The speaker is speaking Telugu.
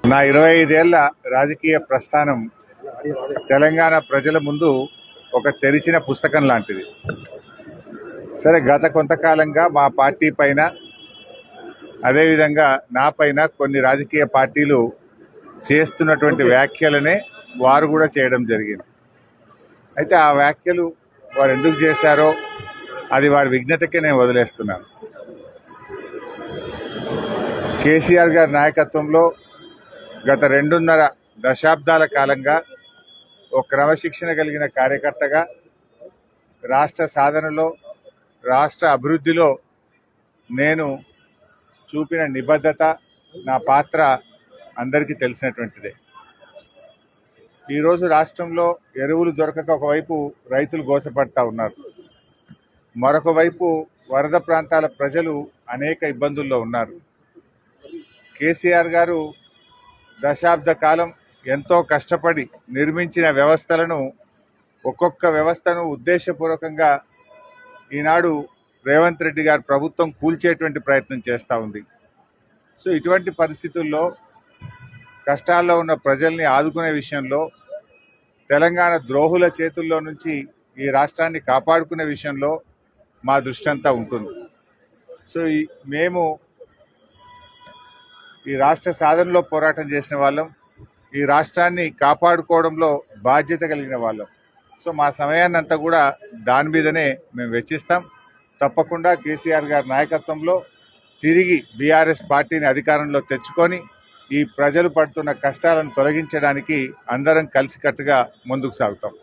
నా 25 ఏళ్ల రాజకీయ ప్రస్థానం తెలంగాణ ప్రజల ముందు ఒక తెరిచిన పుస్తకం లాంటిది. సరే, గత కొంతకాలంగా మా పార్టీ పైన, అదేవిధంగా నా పైన కొన్ని రాజకీయ పార్టీలు చేస్తున్నటువంటి వ్యాఖ్యలనే వారు కూడా చేయడం జరిగింది. అయితే ఆ వ్యాఖ్యలు వారు ఎందుకు చేశారో అది వారి విజ్ఞతకే నేను వదిలేస్తున్నాను. కేసీఆర్ గారి నాయకత్వంలో గత 2.5 దశాబ్దాల కాలంగా ఒక క్రమశిక్షణ కలిగిన కార్యకర్తగా రాష్ట్ర సాధనలో, రాష్ట్ర అభివృద్ధిలో నేను చూపిన నిబద్ధత, నా పాత్ర అందరికీ తెలిసినటువంటిదే. ఈరోజు రాష్ట్రంలో ఎరువులు దొరకక ఒకవైపు రైతులు గోసపడతా ఉన్నారు, మరొక వైపు వరద ప్రాంతాల ప్రజలు అనేక ఇబ్బందుల్లో ఉన్నారు. కేసీఆర్ గారు దశాబ్ద కాలం ఎంతో కష్టపడి నిర్మించిన వ్యవస్థలను, ఒక్కొక్క వ్యవస్థను ఉద్దేశపూర్వకంగా ఈనాడు రేవంత్ రెడ్డి గారి ప్రభుత్వం కూల్చేటువంటి ప్రయత్నం చేస్తూ ఉంది. సో ఇటువంటి పరిస్థితుల్లో కష్టాల్లో ఉన్న ప్రజల్ని ఆదుకునే విషయంలో, తెలంగాణ ద్రోహుల చేతుల్లో నుంచి ఈ రాష్ట్రాన్ని కాపాడుకునే విషయంలో మా దృష్టి అంతా ఉంటుంది. సో మేము ఈ రాష్ట్ర సాధనలో పోరాటం చేసిన వాళ్ళం, ఈ రాష్ట్రాన్ని కాపాడుకోవడంలో బాధ్యత కలిగిన వాళ్ళం. సో మా సమయాన్ని అంతా కూడా దాని మీదనే మేము వెచ్చిస్తాం. తప్పకుండా కేసీఆర్ గారి నాయకత్వంలో తిరిగి బీఆర్ఎస్ పార్టీని అధికారంలో తెచ్చుకొని ఈ ప్రజలు పడుతున్న కష్టాలను తొలగించడానికి అందరం కలిసికట్టుగా ముందుకు సాగుతాం.